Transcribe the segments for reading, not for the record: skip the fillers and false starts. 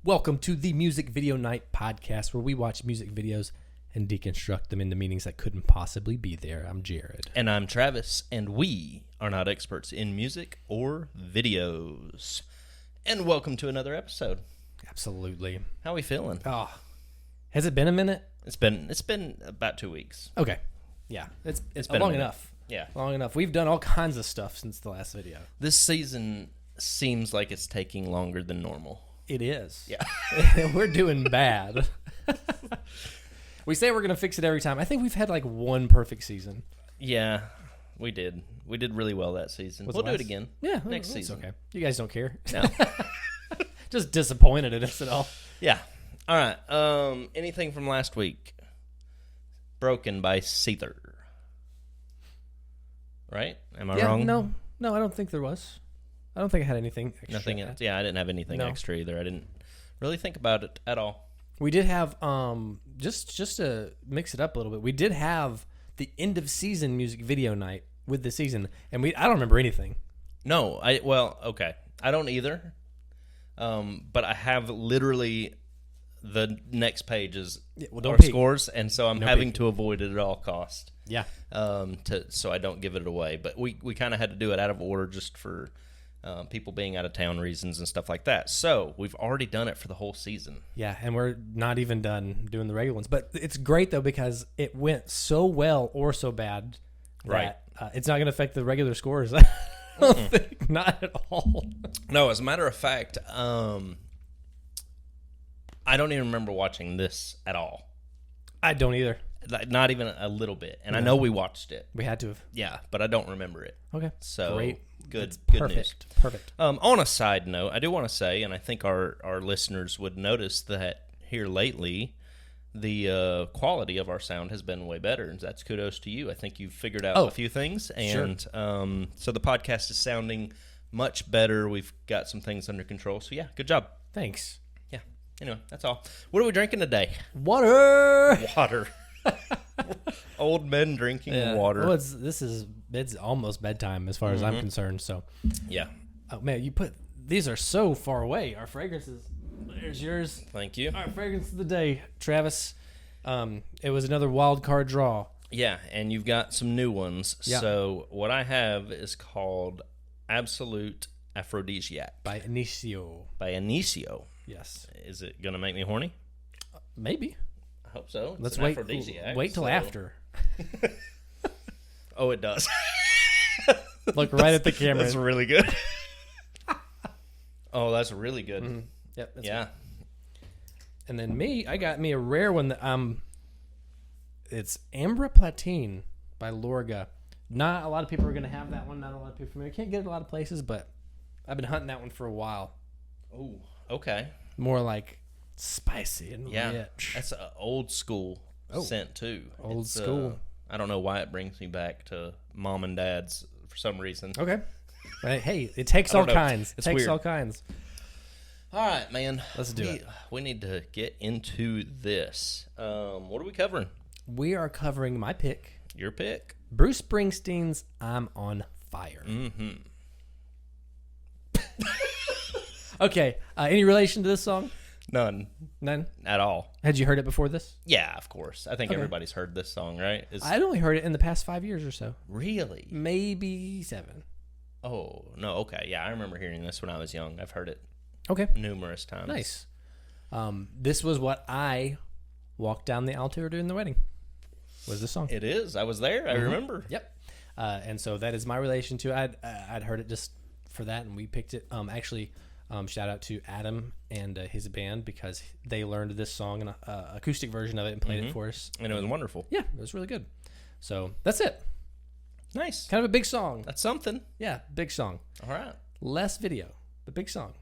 Welcome to the Music Video Night podcast, where we watch music videos and deconstruct them into meanings that couldn't possibly be there. I'm Jared. And I'm Travis, and we are not experts in music or videos. And welcome to another episode. Absolutely. How are we feeling? Oh, has it been a minute? It's been about 2 weeks. Okay. Yeah, it's been long enough. Yeah. Long enough. We've done all kinds of stuff since the last video. This season seems like it's taking longer than normal. It is. Yeah. We're doing bad. We say we're going to fix it every time. I think we've had like one perfect season. Yeah, we did. We did really well that season. We'll do it again. Yeah. Next season. Okay. You guys don't care. No. Just disappointed in us at all. Yeah. All right. Anything from last week? Broken by Seether. Right? Am I wrong? No, I don't think there was. I don't think I had anything extra. Nothing else. Yeah, I didn't have anything extra either. I didn't really think about it at all. We did have just to mix it up a little bit. We did have the end of season music video night with the season, and I don't remember anything. No, okay. I don't either. But I have literally the next page is our scores, and so I'm having to avoid it at all cost. Yeah. So I don't give it away. But we kind of had to do it out of order just for people being out of town reasons and stuff like that. So we've already done it for the whole season. Yeah, and we're not even done doing the regular ones. But it's great, though, because it went so well or so bad that it's not going to affect the regular scores. I don't think, not at all. No, as a matter of fact, I don't even remember watching this at all. I don't either. Like, not even a little bit. And I know we watched it. We had to have. Yeah, but I don't remember it. Okay. So great. Good Perfect. News. Perfect. On a side note, I do want to say, and I think our listeners would notice that here lately, the quality of our sound has been way better, and that's kudos to you. I think you've figured out a few things, and so the podcast is sounding much better. We've got some things under control, so yeah, good job. Thanks. Yeah. Anyway, that's all. What are we drinking today? Water. Old men drinking water. Well, it's almost bedtime as far as I'm concerned. So, yeah. Oh man, these are so far away. Our fragrances. There's yours. Thank you. Our fragrance of the day, Travis. It was another wild card draw. Yeah, and you've got some new ones. Yeah. So what I have is called Absolute Aphrodisiac By Inicio. Yes. Is it going to make me horny? Maybe. I hope so. Let's wait. Wait till after. Oh, it does. Look right at the camera. That's really good. Oh, that's really good. Mm-hmm. Yep. That's yeah. Good. And then I got me a rare one that it's Ambra Platine by Lorga. Not a lot of people are going to have that one. Not a lot of people familiar. Can't get it a lot of places, but I've been hunting that one for a while. Oh, okay. More like spicy and rich. That's an old school scent too. Old school. I don't know why it brings me back to mom and dad's for some reason. Okay. Right. Hey, it takes all kinds. It's takes weird. all kinds. All right, man. Let's do it. We need to get into this. What are we covering? We are covering my pick. Your pick. Bruce Springsteen's I'm on Fire. Mm-hmm. Okay. Any relation to this song? None. None? At all. Had you heard it before this? Yeah, of course. I think everybody's heard this song, right? I'd only heard it in the past 5 years or so. Really? Maybe 7. Oh, no, okay. Yeah, I remember hearing this when I was young. I've heard it numerous times. Nice. This was what I walked down the aisle to during the wedding. Was this song? It is. I was there. I remember. Yep. And so that is my relation to it. I'd heard it just for that, and we picked it. Actually, shout out to Adam and his band, because they learned this song, an acoustic version of it, and played it for us. And it was wonderful. Yeah, it was really good. So that's it. Nice. Kind of a big song. That's something. Yeah, big song. All right. Less video, but big song.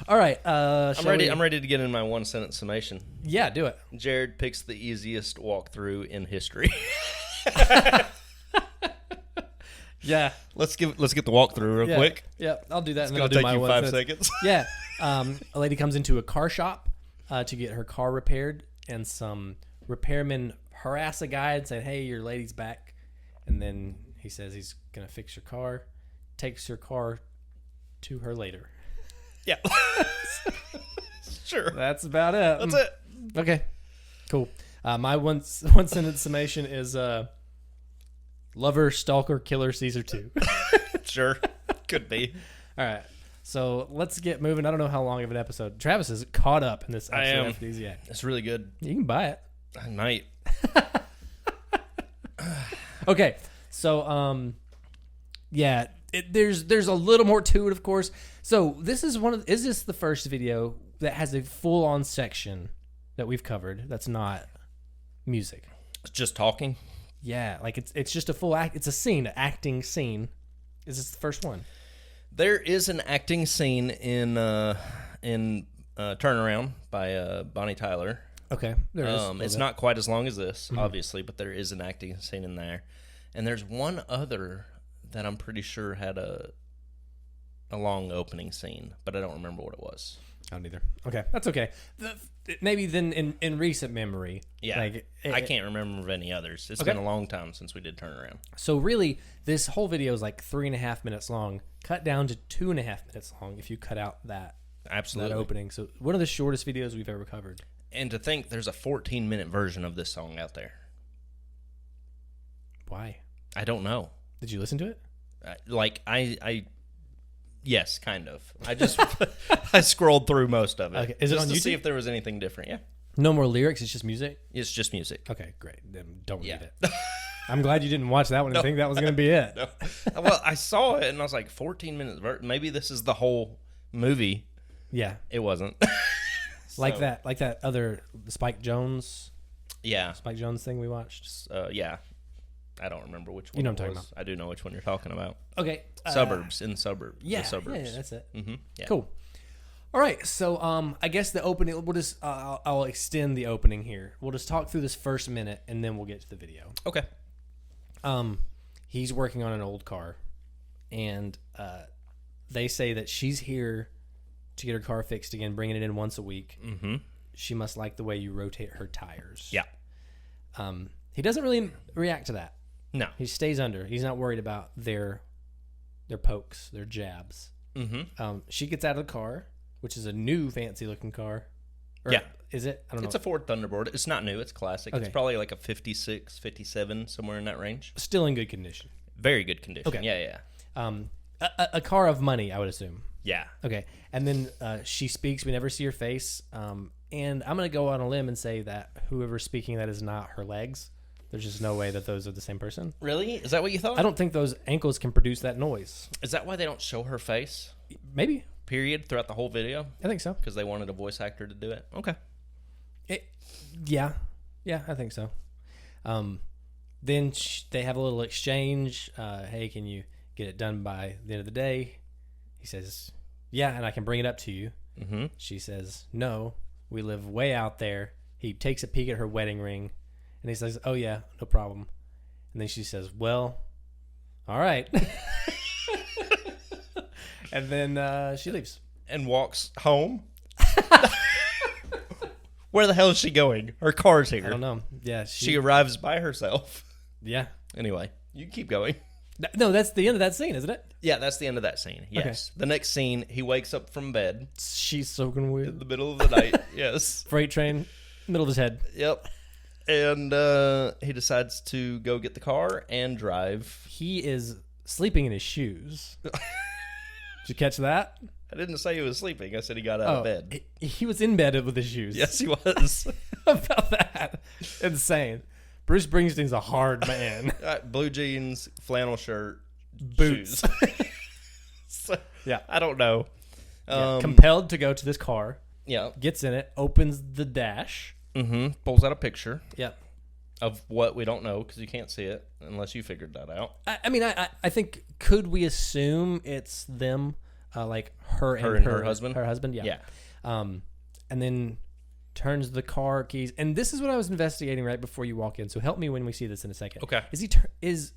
All right. I'm ready to get in my one sentence summation. Yeah, do it. Jared picks the easiest walkthrough in history. Yeah. Let's get the walkthrough real quick. Yeah, I'll do that. It's and then gonna I'll do take my you 5 1 seconds. Yeah. A lady comes into a car shop to get her car repaired, and some repairmen harass a guy and say, "Hey, your lady's back." And then he says he's gonna fix your car, takes your car to her later. Yeah. Sure. That's about it. That's it. Okay. Cool. My one sentence summation is lover, stalker, killer, Caesar 2. Sure. Could be. All right. So let's get moving. I don't know how long of an episode. Travis is caught up in this episode of Aphrodisiac. It's really good. You can buy it. I might. Okay. So, yeah, there's a little more to it, of course. So this is is this the first video that has a full-on section that we've covered that's not music? It's just talking. Yeah, like it's just a full act. It's a scene, an acting scene. Is this the first one? There is an acting scene in Turnaround by Bonnie Tyler. Okay, there is. It's not quite as long as this, obviously, but there is an acting scene in there. And there's one other that I'm pretty sure had a long opening scene, but I don't remember what it was. I don't either. Okay, that's okay. Maybe then in recent memory. Yeah, like, I can't remember of any others. It's okay. been a long time since we did Turnaround. So really, this whole video is like 3.5 minutes long, cut down to 2.5 minutes long if you cut out that opening. So one of the shortest videos we've ever covered. And to think there's a 14-minute version of this song out there. Why? I don't know. Did you listen to it? Yes, kind of. I just I scrolled through most of it. Okay. Is it just on to YouTube? see if there was anything different. Yeah. No more lyrics. It's just music. It's just music. Okay, great. Then don't read it. I'm glad you didn't watch that one and think that was going to be it. No. Well, I saw it and I was like, 14 minutes. Maybe this is the whole movie. Yeah. It wasn't. Like that other Spike Jones. Yeah. Spike Jones thing we watched. Yeah. I don't remember which one. You know what I'm talking about. I do know which one you're talking about. Okay. Suburbs. In the suburbs. Yeah. The suburbs. Yeah, that's it. Mm-hmm. Yeah. Cool. All right. So I guess the opening. We'll just I'll extend the opening here. We'll just talk through this first minute and then we'll get to the video. Okay. He's working on an old car, and they say that she's here to get her car fixed again, bringing it in once a week. Mm-hmm. She must like the way you rotate her tires. Yeah. He doesn't really react to that. No. He stays under. He's not worried about their pokes, their jabs. Mm-hmm. She gets out of the car, which is a new fancy looking car. Or yeah. Is it? I don't know. It's a Ford Thunderbird. It's not new. It's classic. Okay. It's probably like a 56, 57, somewhere in that range. Still in good condition. Very good condition. Okay. Yeah. A car of money, I would assume. Yeah. Okay. And then she speaks. We never see her face. And I'm going to go on a limb and say that whoever's speaking that is not her legs. There's just no way that those are the same person. Really? Is that what you thought? I don't think those ankles can produce that noise. Is that why they don't show her face? Maybe. Period. Throughout the whole video? I think so. Because they wanted a voice actor to do it? Okay. Yeah, I think so. Then they have a little exchange. Hey, can you get it done by the end of the day? He says, yeah, and I can bring it up to you. Mm-hmm. She says, no, we live way out there. He takes a peek at her wedding ring, and he says, oh, yeah, no problem. And then she says, well, all right. And then she leaves. And walks home? Where the hell is she going? Her car's here. I don't know. Yeah. She arrives by herself. Yeah. Anyway, you can keep going. No, that's the end of that scene, isn't it? Yeah, that's the end of that scene. Yes. Okay. The next scene, he wakes up from bed. She's soaking weird. In the middle of the night. Yes. Freight train, middle of his head. Yep. And he decides to go get the car and drive. He is sleeping in his shoes. Did you catch that? I didn't say he was sleeping. I said he got out of bed. He was in bed with his shoes. Yes, he was. About that. Insane. Bruce Springsteen's a hard man. Blue jeans, flannel shirt, boots. So, yeah. I don't know. Compelled to go to this car. Yeah. Gets in it. Opens the dash. Mm-hmm. Pulls out a picture. Yep. Of what we don't know because you can't see it unless you figured that out. I think, could we assume it's them? Like her and her husband? Her husband, yeah. Yeah. And then turns the car keys. And this is what I was investigating right before you walk in. So help me when we see this in a second. Okay.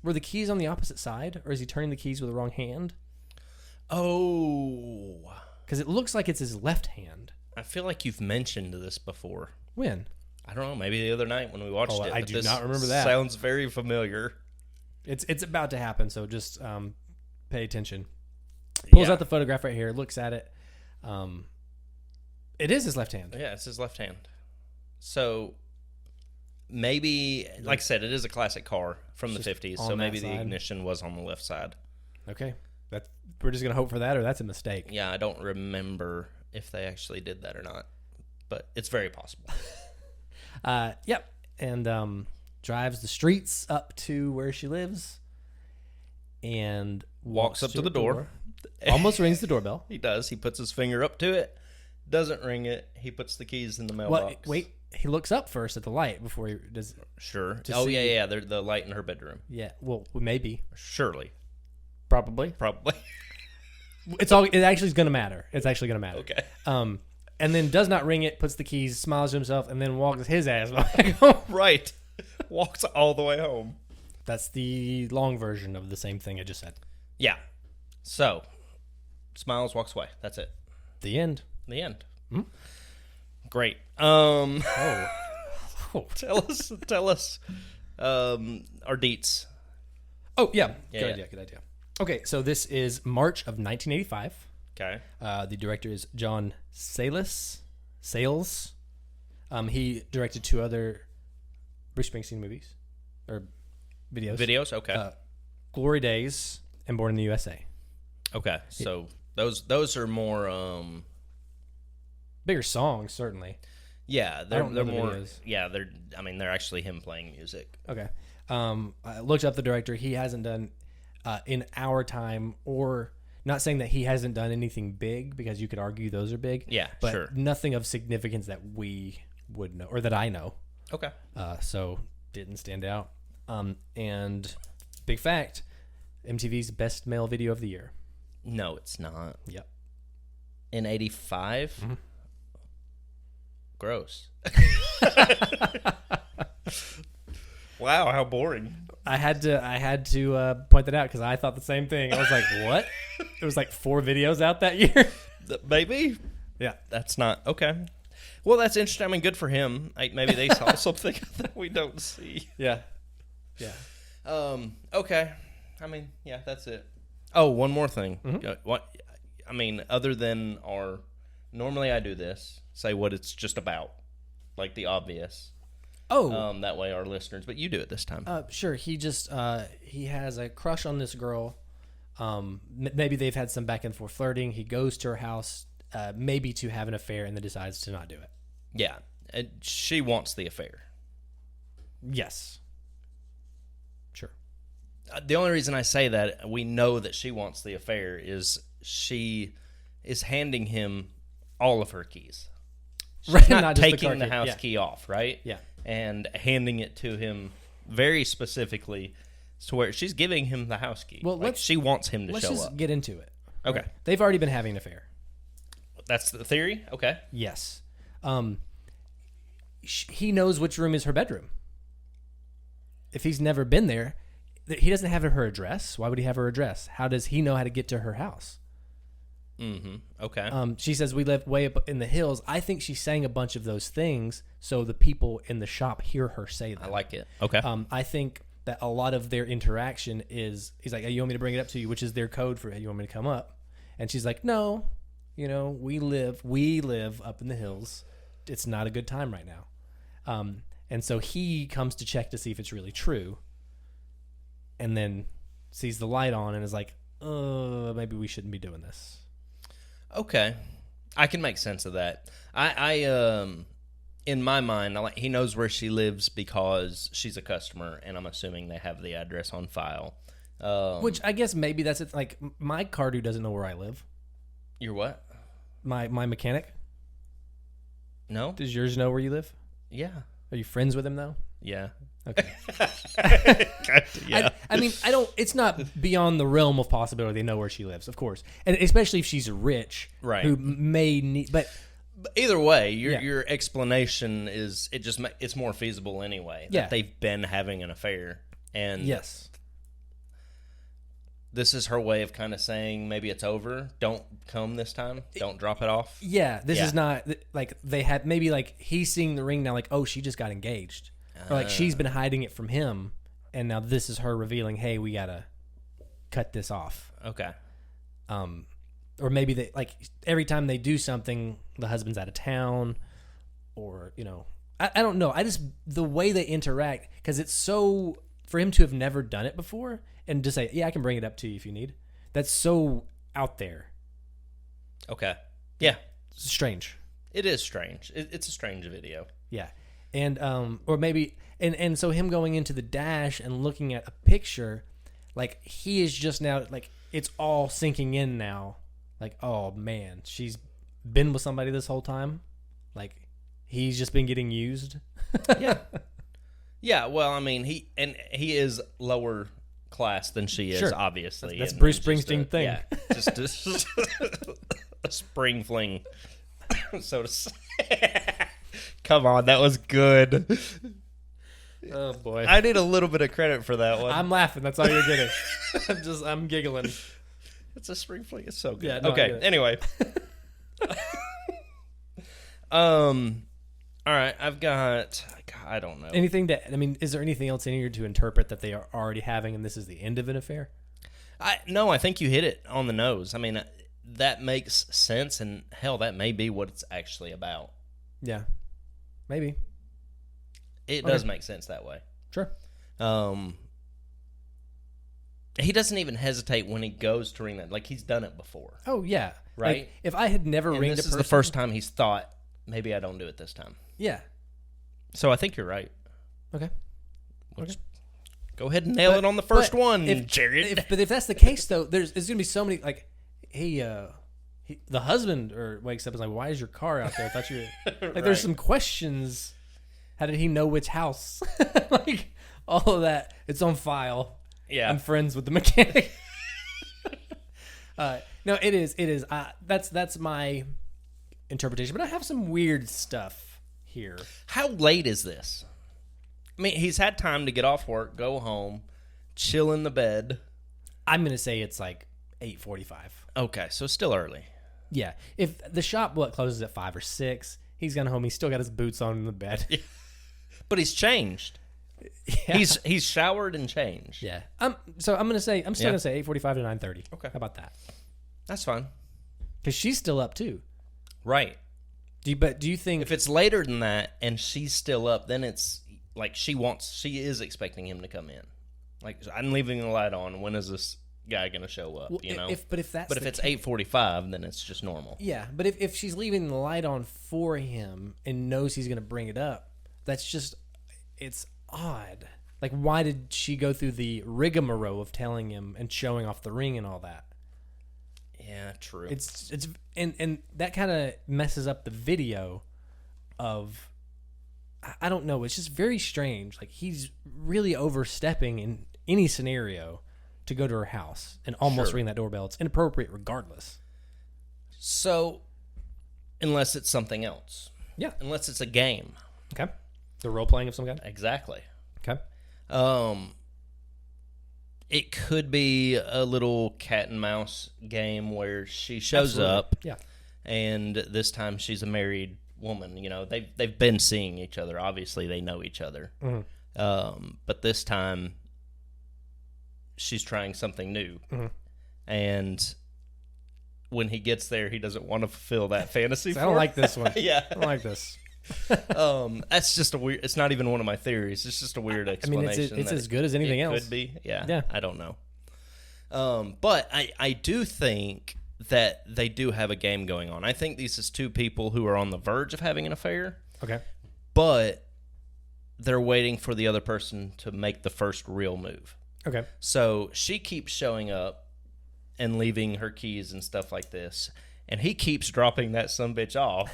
Were the keys on the opposite side, or is he turning the keys with the wrong hand? Oh. Because it looks like it's his left hand. I feel like you've mentioned this before. When? I don't know. Maybe the other night when we watched it. I do not remember that. Sounds very familiar. It's about to happen, so just pay attention. Pulls out the photograph right here, looks at it. It is his left hand. Yeah, it's his left hand. So maybe, like I said, it is a classic car from the 50s, so maybe the ignition was on the left side. Okay. We're just going to hope for that, or that's a mistake. Yeah, I don't remember if they actually did that or not, but it's very possible. Yep. And drives the streets up to where she lives and walks up to the door. Almost rings the doorbell. He does. He puts his finger up to it. Doesn't ring it. He puts the keys in the mailbox. Wait. He looks up first at the light before he does. Sure. Oh, yeah. The light in her bedroom. Yeah. Well, maybe. Surely. Probably. It actually is going to matter. It's actually going to matter. Okay. And then does not ring it, puts the keys, smiles to himself, and then walks his ass back home. Right. Walks all the way home. That's the long version of the same thing I just said. Yeah. So, smiles, walks away. That's it. The end. The end. Mm-hmm. Great. Oh. Tell us our deets. Oh, yeah. Good idea. Okay, so this is March of 1985. Okay. The director is John Sayles. He directed 2 other Bruce Springsteen movies or videos. Okay. Glory Days and Born in the USA. Okay. So those are more bigger songs, certainly. Yeah, they're more. Videos. Yeah, they're actually him playing music. Okay. I looked up the director. He hasn't done in our time, or not saying that he hasn't done anything big, because you could argue those are big. Yeah, but sure. Nothing of significance that we would know, or that I know. Okay. So didn't stand out. And big fact, MTV's best male video of the year. No, it's not. Yep. In 85? Mm-hmm. Gross. Wow, how boring. I had to point that out because I thought the same thing. I was like, what? There was like 4 videos out that year. Maybe. Yeah. That's not okay. Well, that's interesting. I mean, good for him. Maybe they saw something that we don't see. Yeah. Yeah. Okay. I mean, yeah, that's it. Oh, one more thing. Mm-hmm. What? I mean, other than normally I do this, say what it's just about, like the obvious. Oh. That way our listeners, but you do it this time. Sure. He just he has a crush on this girl. Maybe they've had some back and forth flirting. He goes to her house, maybe to have an affair, and then decides to not do it. Yeah, she wants the affair. Yes. Sure. The only reason I say that, we know that she wants the affair, is she is handing him all of her keys. She's right, not taking the key. house key off, right? Yeah. And handing it to him very specifically, to where she's giving him the house key. Well, she wants him to show up. Let's just get into it. Okay. Right? They've already been having an affair. That's the theory? Okay. Yes. He knows which room is her bedroom. If he's never been there, he doesn't have her address. Why would he have her address? How does he know how to get to her house? Mm-hmm. Okay. She says we live way up in the hills. I think she's saying a bunch of those things so the people in the shop hear her say them. I like it. Okay. I think that a lot of their interaction is, he's like, hey, you want me to bring it up to you, which is their code for, hey, you want me to come up? And she's like, no, we live up in the hills. It's not a good time right now. And so he comes to check to see if it's really true, and then sees the light on and is like, maybe we shouldn't be doing this. Okay. I can make sense of that. I in my mind, he knows where she lives because she's a customer, and I'm assuming they have the address on file. Which I guess maybe that's it. Like, my car dude doesn't know where I live. Your what? My mechanic. No. Does yours know where you live? Yeah. Are you friends with him though? Yeah. Okay. Yeah. I mean, it's not beyond the realm of possibility they know where she lives, of course. And especially if she's rich, right, who may need, but either way, your explanation is, it's more feasible anyway. Yeah. That they've been having an affair, and yes, this is her way of kind of saying maybe it's over. Don't come this time. Don't drop it off. Yeah, this is not like they had, maybe like he's seeing the ring now, like, oh, she just got engaged. Or like she's been hiding it from him, and now this is her revealing, hey, we gotta cut this off. Okay. or maybe they like every time they do something, the husband's out of town, or I don't know. I just the way they interact, because it's so for him to have never done it before and just say, yeah, I can bring it up to you if you need. That's so out there. Okay. Yeah. It's strange. It is strange. It's a strange video. Yeah. And or maybe and so him going into the dash and looking at a picture, like he is just now like it's all sinking in now. Like, oh man, she's been with somebody this whole time. Like he's just been getting used. Yeah. Yeah, well, I mean, he is lower class than she is, Sure. obviously. That's Bruce Springsteen thing. Yeah, just a spring fling, so to say. Come on, that was good. Oh boy, I need a little bit of credit for that one. I'm laughing. That's all you're getting. I'm giggling. It's a spring fling. It's so good. Yeah, no, okay. Anyway. All right. I've got. I don't know. Anything that is there anything else in here to interpret that they are already having, and this is the end of an affair? No, I think you hit it on the nose. I mean, that makes sense, and hell, that may be what it's actually about. Yeah, maybe. It does make sense that way. Sure. He doesn't even hesitate when he goes to ring that. Like, he's done it before. Oh, yeah. Right? Like, if I had never ringed a person... this is the first time he's thought, maybe I don't do it this time. Yeah. So I think you're right. Okay. Go ahead and nail it on the first one, Jared. But if that's the case, though, there's going to be so many... Like, the husband wakes up and is like, why is your car out there? I thought you were... Like, Right. There's some questions. How did he know which house? Like, all of that. It's on file. Yeah. I'm friends with the mechanic. No, it is. That's my interpretation. But I have some weird stuff here. How late is this? I mean, he's had time to get off work, go home, chill in the bed. I'm going to say it's like 8:45. Okay, so still early. Yeah. If the shop closes at 5 or 6, he's gone home. He's still got his boots on in the bed. Yeah. But he's changed. Yeah. He's showered and changed. Yeah. So I'm still going to say 8:45 to 9:30. Okay. How about that? That's fine. Because she's still up too. Right. Do you think If it's later than that and she's still up, then it's like she is expecting him to come in. Like, I'm leaving the light on. When is this guy going to show up? Well, you know. But if it's 8:45, then it's just normal. Yeah, but if she's leaving the light on for him and knows he's going to bring it up, that's just it's odd. Like, why did she go through the rigmarole of telling him and showing off the ring and all that? Yeah, true. It's and that kind of messes up the video of I don't know, it's just very strange. Like, he's really overstepping in any scenario to go to her house and almost ring that doorbell. It's inappropriate regardless. So, unless it's something else. Yeah. Unless it's a game. Okay. The role playing of some kind? Exactly. Okay. It could be a little cat and mouse game where she shows Absolutely. up. Yeah. And this time she's a married woman. You know, they've been seeing each other. Obviously, they know each other. Mm-hmm. But this time she's trying something new. Mm-hmm. And when he gets there, he doesn't want to fulfill that fantasy. I don't like this one. Yeah. I don't like this. That's just a weird. It's not even one of my theories. It's just a weird explanation. It's as good as anything else. Could be. Yeah. Yeah. I don't know. But I do think that they do have a game going on. I think these is two people who are on the verge of having an affair. Okay. But they're waiting for the other person to make the first real move. Okay. So she keeps showing up and leaving her keys and stuff like this, and he keeps dropping that sumbitch off.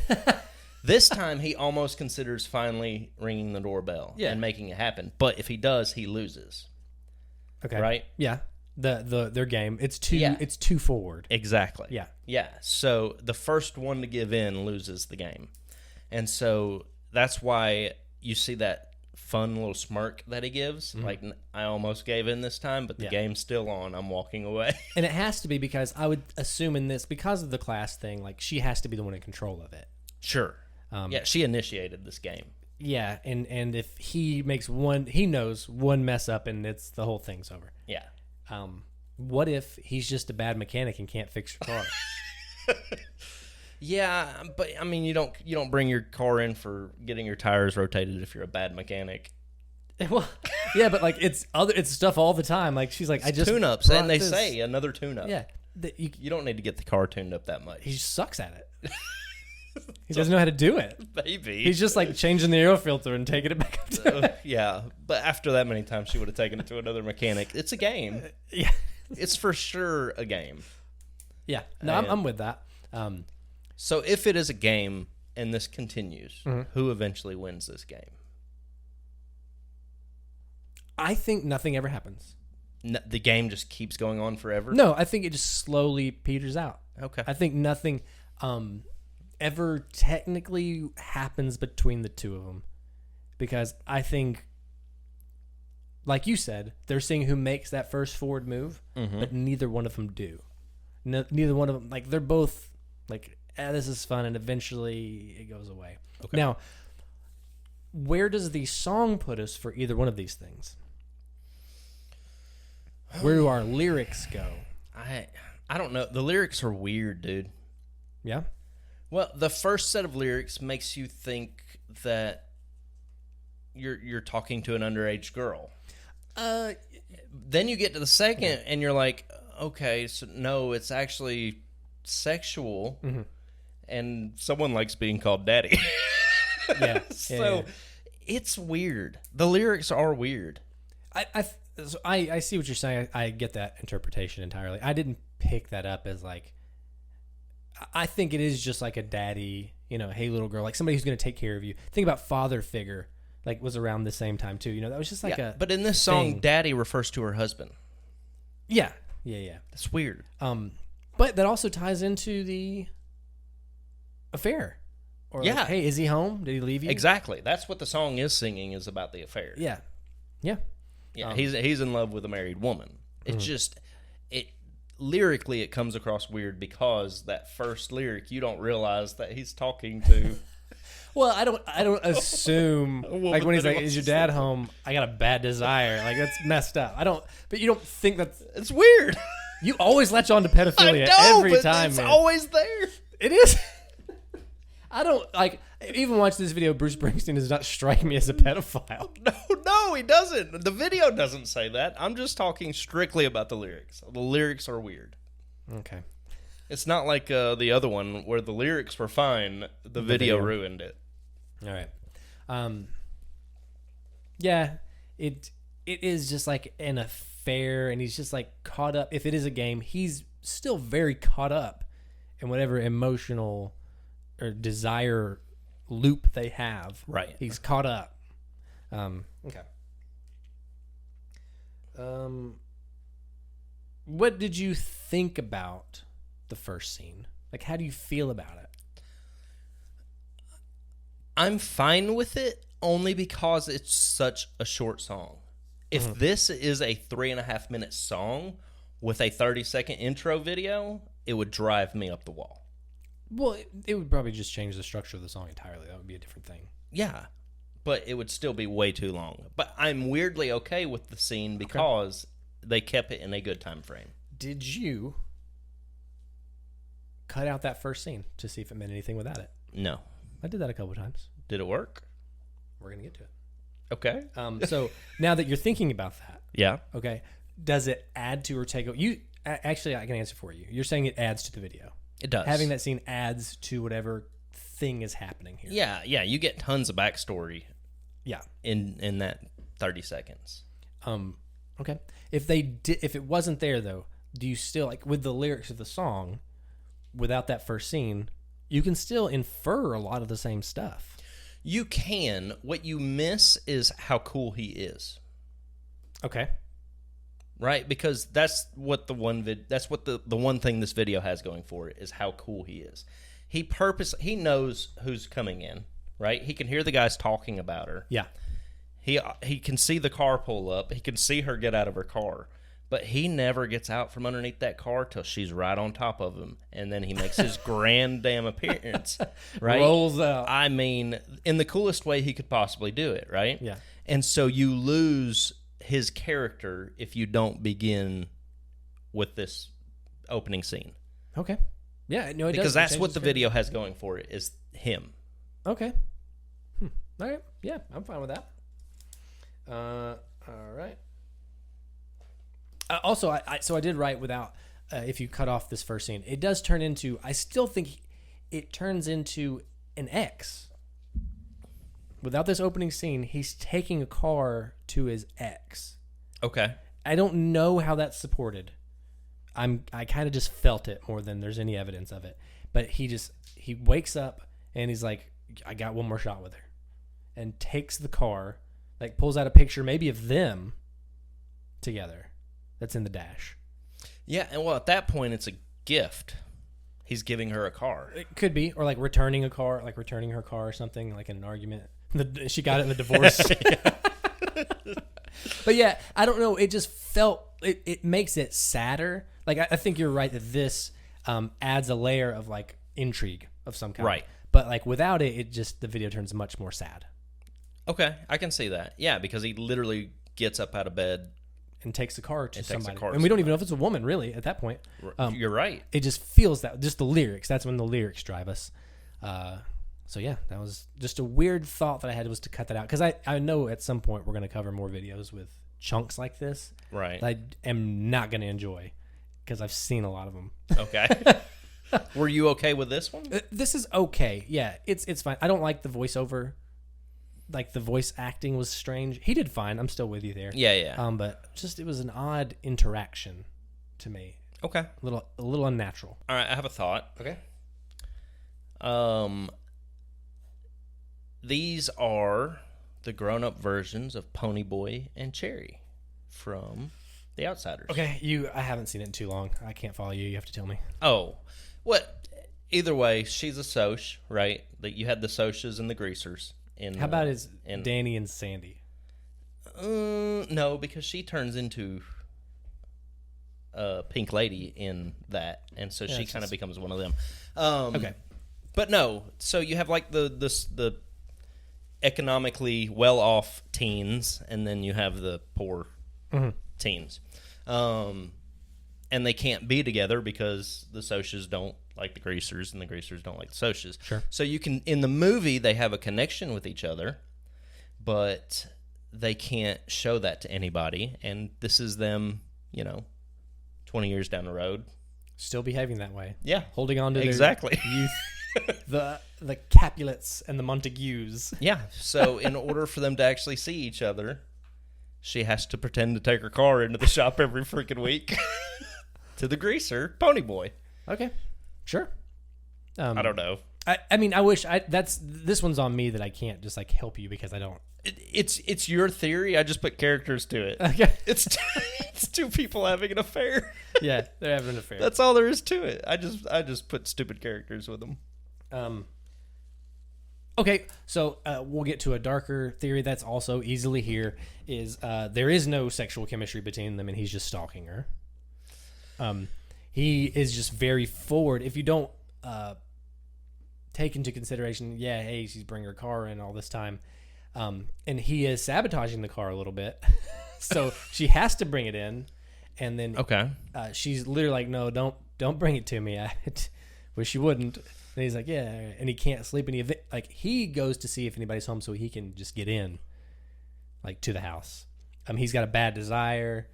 This time, he almost considers finally ringing the doorbell and making it happen. But if he does, he loses. Okay. Right? Yeah. Their game. It's too forward. Exactly. Yeah. Yeah. So the first one to give in loses the game. And so that's why you see that fun little smirk that he gives. Mm-hmm. Like, I almost gave in this time, but the game's still on. I'm walking away. And it has to be because I would assume in this, because of the class thing, like, she has to be the one in control of it. Sure. Yeah, she initiated this game. Yeah, and if he makes he knows one mess up and the whole thing's over. Yeah. What if he's just a bad mechanic and can't fix your car? Yeah, but I mean, you don't bring your car in for getting your tires rotated if you're a bad mechanic. Well, yeah, but like it's stuff all the time. Like she's like, I just tune-ups, and they say another tune-up. Yeah, you don't need to get the car tuned up that much. He just sucks at it. He doesn't know how to do it. Maybe he's just like changing the air filter and taking it back up to it. Yeah, but after that many times, she would have taken it to another mechanic. It's a game. Yeah, it's for sure a game. Yeah, no, I'm with that. So if it is a game and this continues, who eventually wins this game? I think nothing ever happens. The game just keeps going on forever? No, I think it just slowly peters out. Okay. I think nothing ever technically happens between the two of them. Because I think, like you said, they're seeing who makes that first forward move, but neither one of them do. Neither one of them, like, they're both like, this is fun, and eventually it goes away. Okay. Now, where does the song put us for either one of these things? Where do our lyrics go? I don't know. The lyrics are weird, dude. Yeah? Well, the first set of lyrics makes you think that you're talking to an underage girl. Then you get to the second, and you're like, okay, so no, it's actually sexual, and someone likes being called daddy. Yeah. So it's weird. The lyrics are weird. I see what you're saying. I get that interpretation entirely. I didn't pick that up as like, I think it is just like a daddy, hey little girl, like somebody who's going to take care of you. Think about father figure, like was around the same time too. That was just like But in this song, daddy refers to her husband. Yeah. That's weird. But that also ties into the affair. Or yeah. Like, hey, is he home? Did he leave you? Exactly. That's what the song is singing, is about the affair. Yeah. He's in love with a married woman. It's just lyrically it comes across weird because that first lyric you don't realize that he's talking to. Well, I don't assume like when he's like, "Is your dad home?" I got a bad desire. Like that's messed up. But you don't think it's weird. You always latch on to pedophilia every time. It's man. always there. It is. I don't like even watch this video. Bruce Springsteen does not strike me as a pedophile. No, he doesn't. The video doesn't say that. I'm just talking strictly about the lyrics. The lyrics are weird. Okay. It's not like the other one where the lyrics were fine. The video ruined it. All right. Yeah. It is just like an affair, and he's just like caught up. If it is a game, he's still very caught up in whatever emotional or desire loop they have. Right. He's caught up. Okay. What did you think about the first scene? Like, how do you feel about it? I'm fine with it only because it's such a short song. If this is a 3.5 minute song with a 30-second intro video, it would drive me up the wall. Well, it would probably just change the structure of the song entirely. That would be a different thing. Yeah, but it would still be way too long. But I'm weirdly okay with the scene because they kept it in a good time frame. Did you cut out that first scene to see if it meant anything without it? No. I did that a couple of times. Did it work? We're going to get to it. Okay. So now that you're thinking about that, yeah. Okay, does it add to or take? Actually, I can answer for you. You're saying it adds to the video. It does. Having that scene adds to whatever thing is happening here. Yeah. You get tons of backstory. Yeah. In that 30 seconds. Okay. If it wasn't there though, do you still like with the lyrics of the song, without that first scene, you can still infer a lot of the same stuff. You can. What you miss is how cool he is. Okay. Right? Because that's what the one thing this video has going for it is how cool he is. He knows who's coming in, right? He can hear the guys talking about her. Yeah. He can see the car pull up. He can see her get out of her car. But he never gets out from underneath that car till she's right on top of him. And then he makes his grand damn appearance, right? Rolls out. I mean, in the coolest way he could possibly do it, right? Yeah. And so you lose his character if you don't begin with this opening scene. Okay. Yeah, no, it because does. that's what the video has going for it is him. Okay. All right. Yeah, I'm fine with that. All right. Also, I did write without. If you cut off this first scene, it does turn into. I still think it turns into an ex. Without this opening scene, he's taking a car to his ex. Okay. I don't know how that's supported. I kind of just felt it more than there's any evidence of it. But he wakes up and he's like, I got one more shot with her, and takes the car, like pulls out a picture maybe of them together. That's in the dash. Yeah, and well, at that point, it's a gift. He's giving her a car. It could be, or like returning a car, like returning her car or something, like in an argument. She got it in the divorce. But yeah, I don't know. It just felt, it makes it sadder. Like, I think you're right that this adds a layer of like intrigue of some kind. Right. But like without it, the video turns much more sad. Okay, I can see that. Yeah, because he literally gets up out of bed and takes the car to somebody. Car and we don't even know if it's a woman, really, at that point. You're right. It just feels that, just the lyrics. That's when the lyrics drive us. So yeah, that was just a weird thought that I had, was to cut that out. Because I know at some point we're going to cover more videos with chunks like this. Right. That I am not going to enjoy, because I've seen a lot of them. Okay. Were you okay with this one? This is okay. Yeah, it's fine. I don't like the voiceover. Like, the voice acting was strange. He did fine. I'm still with you there. Yeah. But just, it was an odd interaction to me. Okay. A little unnatural. All right, I have a thought. Okay. These are the grown-up versions of Ponyboy and Cherry from The Outsiders. Okay, I haven't seen it in too long. I can't follow you. You have to tell me. Oh, what? Either way, she's a Soch, right? You had the Soches and the Greasers. How about Danny and Sandy? No, because she turns into a Pink Lady in that, and so she kind of becomes one of them. Okay, but no. So you have like the economically well-off teens, and then you have the poor teens, and they can't be together because the Soches don't like the Greasers, and the Greasers don't like the Soches. Sure. So you can, in the movie, they have a connection with each other, but they can't show that to anybody. And this is them, 20 years down the road, still behaving that way. Yeah, holding on to exactly their youth, the Capulets and the Montagues. Yeah. So in order for them to actually see each other, she has to pretend to take her car into the shop every freaking week to the greaser, Ponyboy. Okay. Sure. I don't know. I mean, I wish this one's on me that I can't just like help you because I don't. It's your theory. I just put characters to it. Okay. It's two people having an affair. Yeah, they're having an affair. That's all there is to it. I just put stupid characters with them. Okay, so we'll get to a darker theory that's also easily here. Is there is no sexual chemistry between them, and he's just stalking her. He is just very forward. If you don't take into consideration, hey, she's bringing her car in all this time, and he is sabotaging the car a little bit, so she has to bring it in, and then she's literally like, no, don't bring it to me. I wish you wouldn't. And he's like, yeah, and he can't sleep, and he goes to see if anybody's home so he can just get in, like, to the house. He's got a bad desire.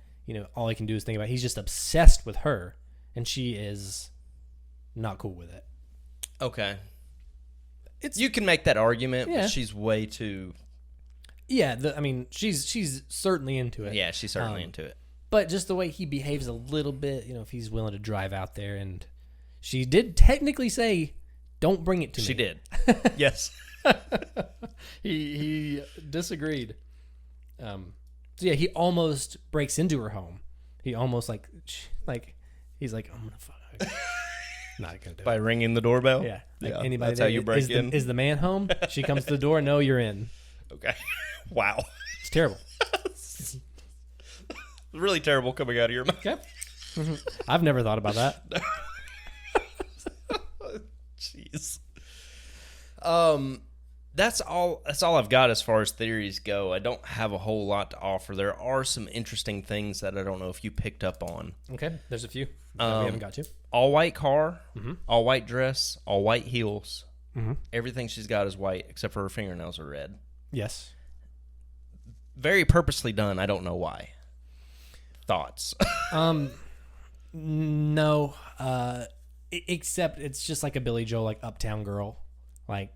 All he can do is think about it. He's just obsessed with her. And she is not cool with it. Okay. You can make that argument, yeah. But she's way too... Yeah, she's certainly into it. Yeah, she's certainly into it. But just the way he behaves a little bit, if he's willing to drive out there. And she did technically say, don't bring it to me. She did. Yes. He disagreed. So yeah, he almost breaks into her home. He almost he's like, I'm gonna fuck her. Not gonna do it. By ringing the doorbell? Yeah. Anybody that's how you break in. Is the man home? She comes to the door. No, you're in. Okay. Wow. It's terrible. It's really terrible coming out of your mouth. Okay. I've never thought about that. Jeez. That's all I've got as far as theories go. I don't have a whole lot to offer. There are some interesting things that I don't know if you picked up on. Okay, there's a few that we haven't got to. All white car, all white dress, all white heels. Mm-hmm. Everything she's got is white except for her fingernails are red. Yes. Very purposely done. I don't know why. Thoughts? No. Except it's just like a Billy Joel, like Uptown Girl. Like,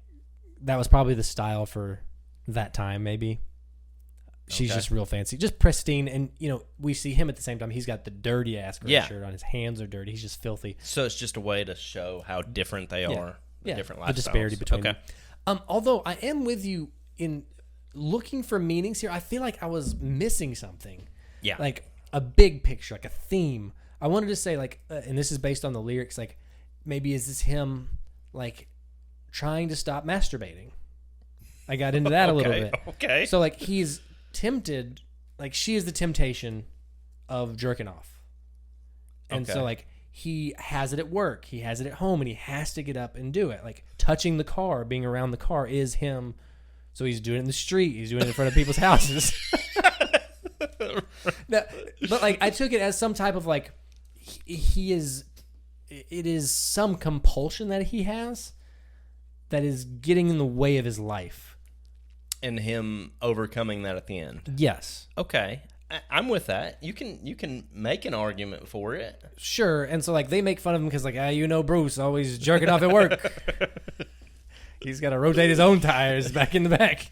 that was probably the style for that time, maybe. She's just real fancy. Just pristine. And, we see him at the same time. He's got the dirty-ass gray shirt on. His hands are dirty. He's just filthy. So it's just a way to show how different they are. Different lifestyles. The disparity between them. Although I am with you in looking for meanings here. I feel like I was missing something. Yeah. Like a big picture, like a theme. I wanted to say, like, and this is based on the lyrics, like, maybe is this him, like, trying to stop masturbating? I got into that a little bit. Okay. So, like, he's tempted, like, she is the temptation of jerking off. And so, like, he has it at work, he has it at home, and he has to get up and do it. Like, touching the car, being around the car is him. So he's doing it in the street. He's doing it in front of people's houses. No, but, like, I took it as some type of, like, it is some compulsion that he has that is getting in the way of his life. And him overcoming that at the end. Yes. Okay. I'm with that. You can make an argument for it. Sure. And so, like, they make fun of him because, like, Bruce always jerking off at work. He's got to rotate his own tires back in the back.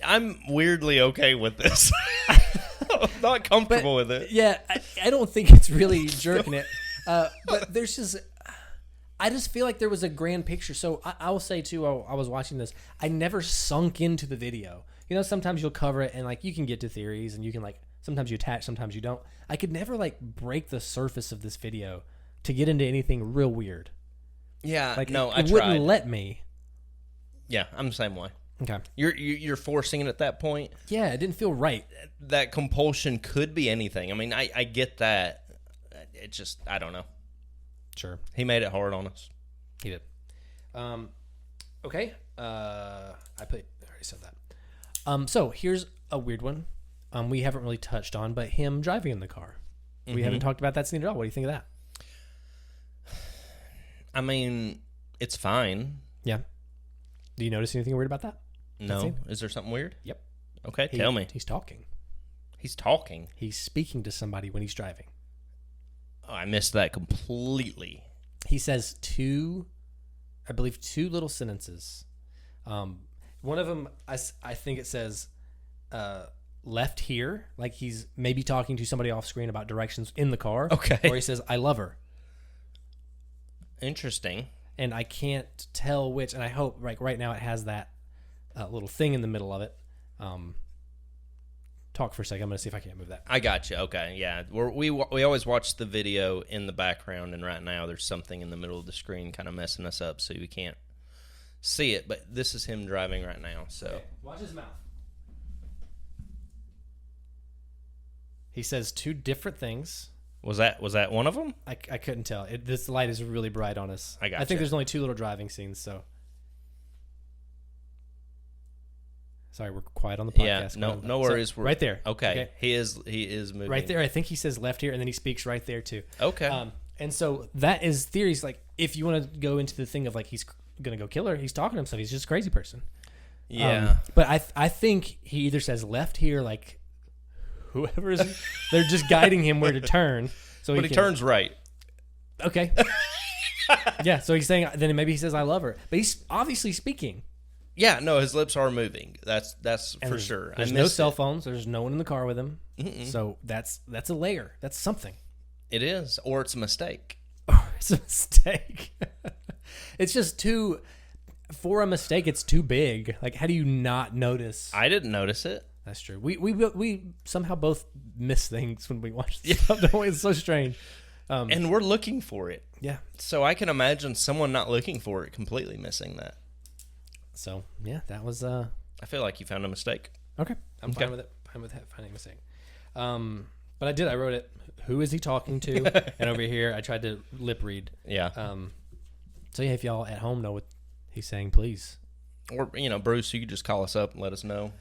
I'm weirdly okay with this. I'm not comfortable with it. Yeah, I don't think it's really jerking it. But there's just... I just feel like there was a grand picture. So I will say, too, I was watching this. I never sunk into the video. Sometimes you'll cover it and, like, you can get to theories and you can, like, sometimes you attach, sometimes you don't. I could never, like, break the surface of this video to get into anything real weird. Yeah, like, no, it wouldn't let me. Yeah, I'm the same way. Okay. You're forcing it at that point. Yeah, it didn't feel right. That compulsion could be anything. I mean, I get that. It just, I don't know. Sure. He made it hard on us. He did. Okay. I already said that. So here's a weird one. We haven't really touched on, but him driving in the car. We haven't talked about that scene at all. What do you think of that? I mean, it's fine. Yeah. Do you notice anything weird about that? No. Is there something weird? Yep. Okay, tell me. He's talking. He's talking? He's speaking to somebody when he's driving. Oh, I missed that completely. He says two little sentences. One of them, I think it says, left here, like he's maybe talking to somebody off screen about directions in the car. Okay. Or he says, I love her. Interesting. And I can't tell which, and I hope, like, right now it has that little thing in the middle of it. Talk for a second. I'm going to see if I can't move that. I got you. Okay, yeah. We always watch the video in the background, and right now there's something in the middle of the screen kind of messing us up, so we can't see it. But this is him driving right now. So okay. Watch his mouth. He says two different things. Was that one of them? I couldn't tell. This light is really bright on us. I think there's only two little driving scenes, so. Sorry, we're quiet on the podcast. Yeah, no worries. So, right there. Okay. He is moving. Right there. I think he says left here, and then he speaks right there, too. Okay. And so that is theories. Like, if you want to go into the thing of, like, he's going to go kill her, he's talking to himself. He's just a crazy person. Yeah. But I think he either says left here, like, whoever's... they're just guiding him where to turn. So he turns right. Okay. Yeah, so he's saying... Then maybe he says, I love her. But he's obviously speaking. Yeah, no, his lips are moving. That's for sure. There's no cell phones. There's no one in the car with him. Mm-mm. So that's a layer. That's something. It is, or it's a mistake. It's a mistake. It's just too. For a mistake, it's too big. Like, how do you not notice? I didn't notice it. That's true. We somehow both miss things when we watch this stuff. Don't we? It's so strange. And we're looking for it. Yeah. So I can imagine someone not looking for it completely missing that. So, yeah, that was... I feel like you found a mistake. Okay. I'm fine with it. Fine with finding a mistake. But I did. I wrote it. Who is he talking to? And over here, I tried to lip read. Yeah. So, yeah, if y'all at home know what He's saying please. Or, Bruce, you could just call us up and let us know.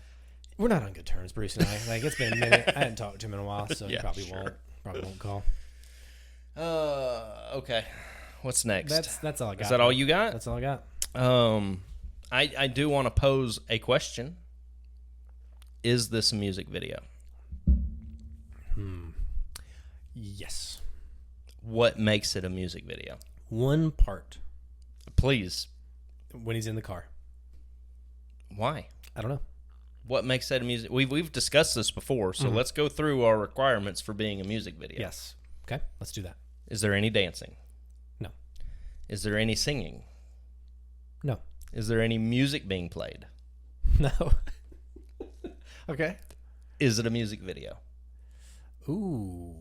We're not on good terms, Bruce and I. Like, it's been a minute. I hadn't talked to him in a while, so he probably won't call. Okay. What's next? That's all I got. Is that all you got? That's all I got. I do want to pose a question. Is this a music video? Yes. What makes it a music video? One part. Please. When he's in the car. Why? I don't know. What makes that a music? We've discussed this before, so let's go through our requirements for being a music video. Yes. Okay, let's do that. Is there any dancing? No. Is there any singing? No. Is there any music being played? No. Okay. Is it a music video? Ooh,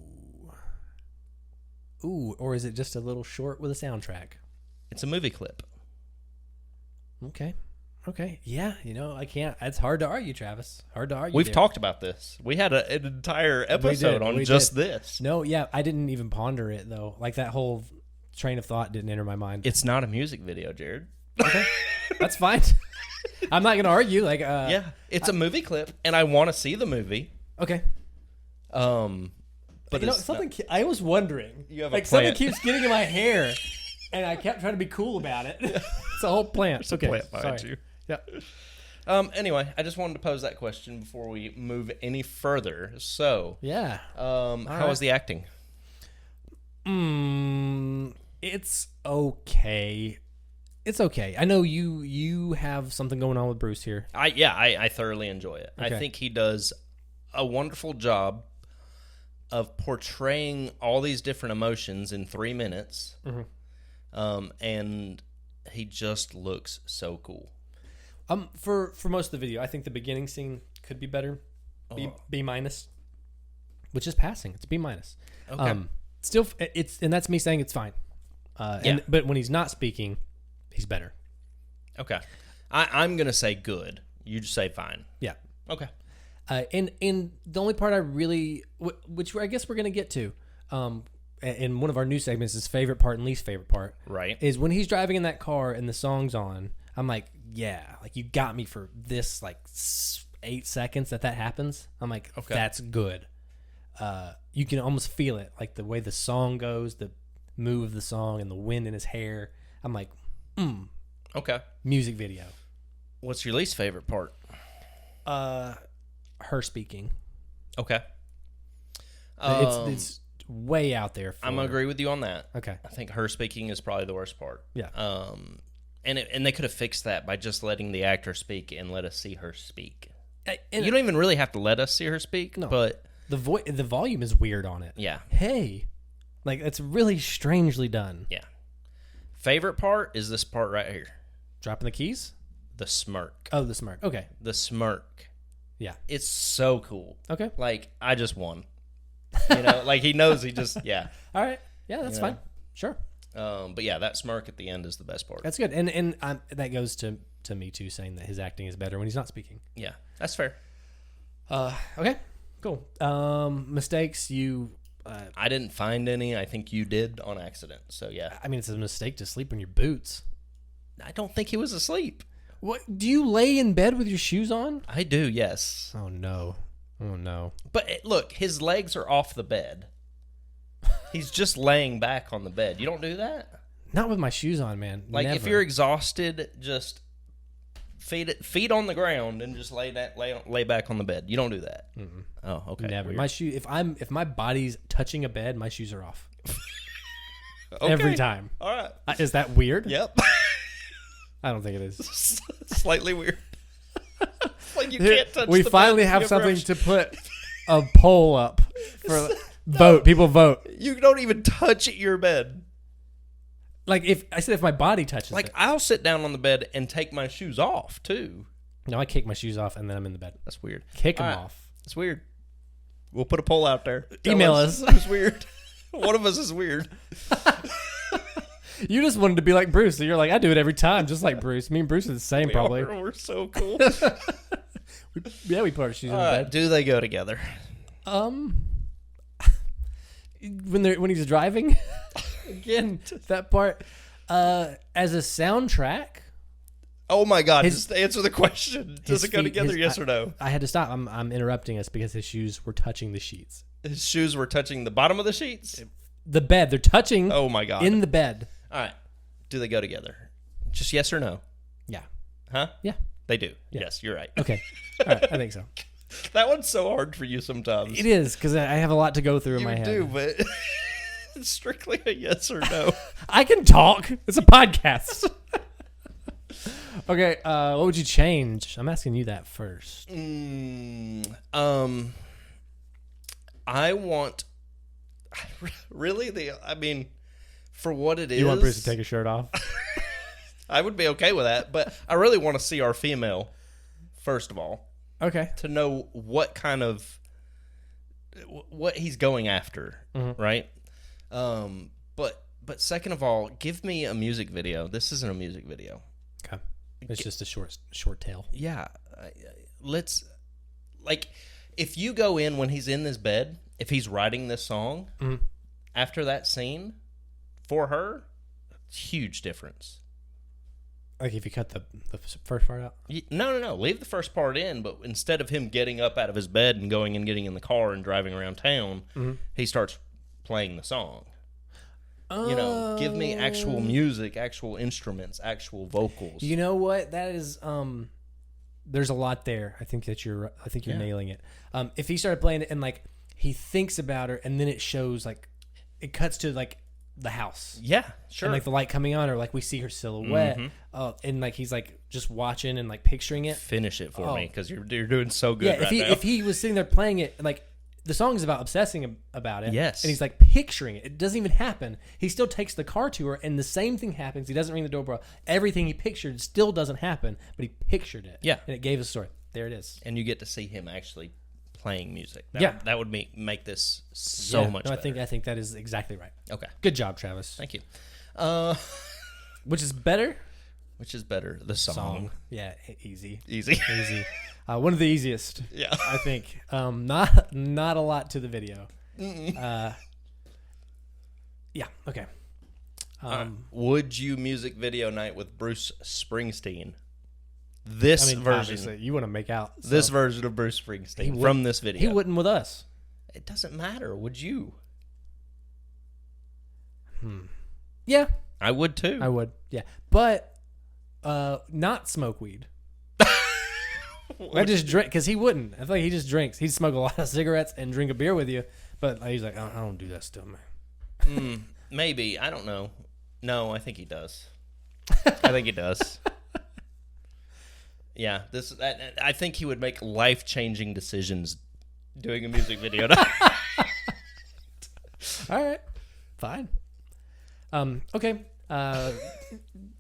or is it just a little short with a soundtrack? It's a movie clip. Okay. Yeah, I can't. It's hard to argue, Travis. Hard to argue. We've talked about this. We had an entire episode on just this. No, yeah, I didn't even ponder it, though. Like, that whole train of thought didn't enter my mind. It's not a music video, Jared. Okay. That's fine. I'm not going to argue. Like, yeah, it's a movie clip, and I want to see the movie. Okay. But something. I was wondering. You have like, something keeps getting in my hair, and I kept trying to be cool about it. It's a whole plant. It's a plant behind you. Yeah. Anyway, I just wanted to pose that question before we move any further. So, yeah. How was the acting? It's okay. It's okay. I know you have something going on with Bruce here. I thoroughly enjoy it. Okay. I think he does a wonderful job of portraying all these different emotions in 3 minutes. And he just looks so cool. For most of the video, I think the beginning scene could be better. B minus, which is passing. It's B minus. Okay. Still, and that's me saying it's fine. But when he's not speaking, he's better. Okay. I'm gonna say good. You just say fine. Yeah. Okay. And the only part I really, which I guess we're gonna get to, in one of our new segments, is favorite part and least favorite part. Right. Is when he's driving in that car and the song's on. I'm like, yeah, like you got me for this, like 8 seconds that happens. I'm like, okay, that's good. You can almost feel it, like the way the song goes, the move of the song, and the wind in his hair. I'm like, okay, music video. What's your least favorite part? Her speaking. Okay. It's way out there. I'm gonna agree with you on that. Okay. I think her speaking is probably the worst part. Yeah. And they could have fixed that by just letting the actor speak and let us see her speak. And you don't even really have to let us see her speak. No. But the volume is weird on it. Yeah. Hey, like it's really strangely done. Yeah. Favorite part is this part right here. Dropping the keys? The smirk. Oh, the smirk. Okay. The smirk. Yeah. It's so cool. Okay. Like, I just won. Like he knows he just, yeah. All right. Yeah, that's fine. Sure. But yeah, that smirk at the end is the best part. That's good. And that goes to me too, saying that his acting is better when he's not speaking. Yeah, that's fair. Okay. Cool. Mistakes, I didn't find any. I think you did on accident. So yeah. I mean, it's a mistake to sleep in your boots. I don't think he was asleep. What? Do you lay in bed with your shoes on? I do, yes. Oh no. But look, his legs are off the bed. He's just laying back on the bed. You don't do that? Not with my shoes on, man. Like Never. If you're exhausted, just feet on the ground and just lay back on the bed. You don't do that. Mm-mm. Oh, okay. Never. Weird. My shoe. If my body's touching a bed, my shoes are off. Okay. Every time. All right. Is that weird? Yep. I don't think it is. Slightly weird. Like you can't touch. We the finally bed. have something to put a poll up for vote. People vote. You don't even touch your bed. Like if my body touches it. I'll sit down on the bed and take my shoes off too. No, I kick my shoes off and then I'm in the bed. That's weird. Kick them off. It's weird. We'll put a poll out there. Email us. Who's weird? One of us is weird. You just wanted to be like Bruce, so you're like, I do it every time, just like Bruce. Me and Bruce are the same, probably. We're so cool. We put our shoes in the bed. Do they go together? When he's driving, again, that part. As a soundtrack, Oh my God! Just answer the question. Does it go together? Yes or no? I had to stop. I'm interrupting us because his shoes were touching the sheets. His shoes were touching the bottom of the sheets. The bed. They're touching. Oh my God! In the bed. All right. Do they go together? Just yes or no? Yeah. Huh? Yeah. They do. Yeah. Yes, you're right. Okay. All right. I think so. That one's so hard for you sometimes. It is because I have a lot to go through in my head. You do, but it's strictly a yes or no. I can talk. It's a podcast. Okay. What would you change? I'm asking you that first. I want really for what it is. You want Bruce to take his shirt off? I would be okay with that, but I really want to see our female first of all. Okay. To know what kind of what he's going after, right? But second of all, give me a music video. This isn't a music video. Okay. It's just a short tale. Yeah. Let's if you go in when he's in this bed, if he's writing this song after that scene for her, huge difference. Like if you cut the first part out? No. Leave the first part in, but instead of him getting up out of his bed and going and getting in the car and driving around town, he starts playing the song. Give me actual music, actual instruments, actual vocals. You know what? That is there's a lot there. I think you're nailing it. If he started playing it and like he thinks about her and then it shows like it cuts to like the house. Yeah, sure. And like the light coming on, or like we see her silhouette, and like he's like just watching and like picturing it. Finish it for me because you're doing so good. Yeah, if he was sitting there playing it, like the song is about obsessing about it. Yes, and he's like picturing it. It doesn't even happen. He still takes the car to her, and the same thing happens. He doesn't ring the doorbell. Everything he pictured still doesn't happen, but he pictured it. Yeah, and it gave a story. There it is. And you get to see him actually playing music. That would make this so much better. I think that is exactly right. Okay. Good job, Travis. Thank you. Which is better? Which is better? The song. Yeah, easy. Easy. One of the easiest. Yeah. I think. Not a lot to the video. Yeah, okay. Would you music video night with Bruce Springstein? This version. Obviously, you want to make out. So. This version of Bruce Springstein from this video. He wouldn't with us. It doesn't matter. Would you? Yeah. I would too. I would. Yeah. But not smoke weed. I just drink because he wouldn't. I feel like he just drinks. He'd smoke a lot of cigarettes and drink a beer with you. But he's like, I don't do that stuff, man. Maybe. I don't know. No, I think he does. I think he does. Yeah, I think he would make life-changing decisions doing a music video. All right, fine. Okay.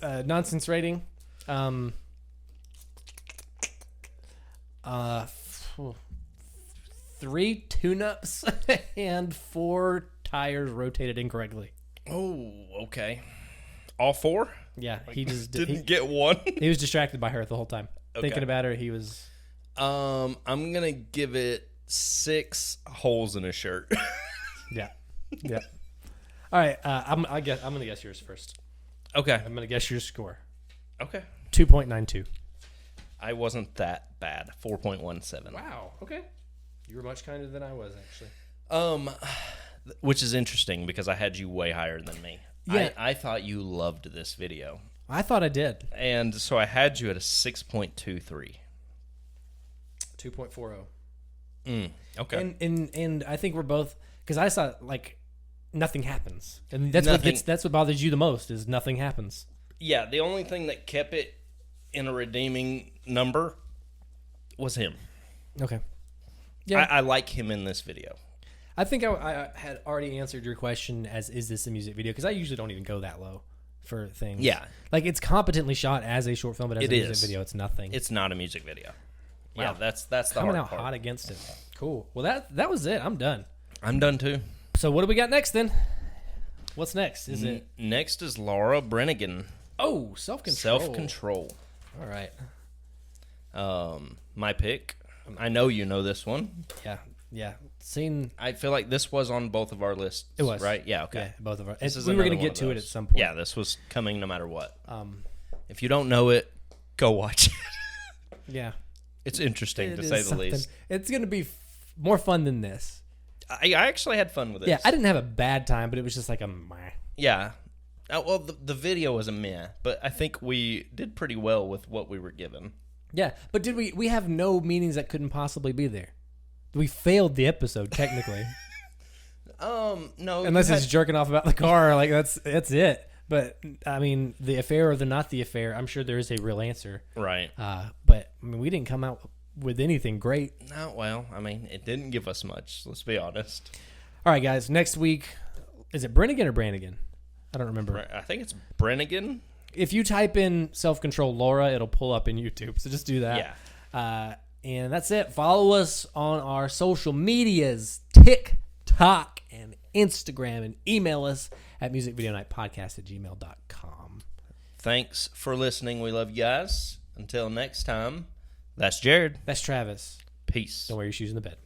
Nonsense rating. 3 tune-ups and 4 tires rotated incorrectly. Oh, okay. All 4? Yeah, he just didn't get one. He was distracted by her the whole time. Okay. Thinking about her, he was. I'm gonna give it 6 holes in his shirt. Yeah. All right, I'm gonna guess yours first. Okay. I'm gonna guess your score. Okay. 2.92. I wasn't that bad. 4.17. Wow. Okay. You were much kinder than I was, actually. Which is interesting because I had you way higher than me. Yeah. I thought you loved this video. I thought I did. And so I had you at a 6.23. 2.40. Okay. And I think we're both, because I saw like nothing happens, and that's what bothers you the most is nothing happens. Yeah, the only thing that kept it in a redeeming number was him. Okay. Yeah, I like him in this video. I think I had already answered your question as, is this a music video? Because I usually don't even go that low for things. Yeah. Like, it's competently shot as a short film, but as a music video, it's nothing. It's not a music video. Wow. Yeah, that's the coming hard out part. Hot against it. Cool. Well, that was it. I'm done. I'm done, too. So what do we got next, then? What's next? Is it next is Laura Brenigan. Oh, self-control. Self-control. All right. My pick. I know you know this one. Yeah. I feel like this was on both of our lists. It was, right? Yeah. Okay. Yeah, both of our. We were going to get to it at some point. Yeah, this was coming no matter what. If you don't know it, Go watch it. Yeah. It's interesting, It to is say the something. least. It's going to be more fun than this. I actually had fun with it. Yeah, I didn't have a bad time, but it was just like a meh. Yeah. Well, the video was a meh, but I think we did pretty well with what we were given. Yeah, but did we have no meanings that couldn't possibly be there? We failed the episode, technically. No. Unless it's jerking off about the car, like that's it. But, I mean, the affair or the not the affair, I'm sure there is a real answer. Right. But, I mean, we didn't come out with anything great. No, well, I mean, it didn't give us much, let's be honest. All right, guys, next week, is it Brennigan or Brannigan? I don't remember. I think it's Brennigan. If you type in self-control Laura, it'll pull up in YouTube, so just do that. Yeah. And that's it. Follow us on our social medias, TikTok and Instagram, and email us at musicvideonightpodcast@gmail.com. Thanks for listening. We love you guys. Until next time, that's Jared. That's Travis. Peace. Don't wear your shoes in the bed.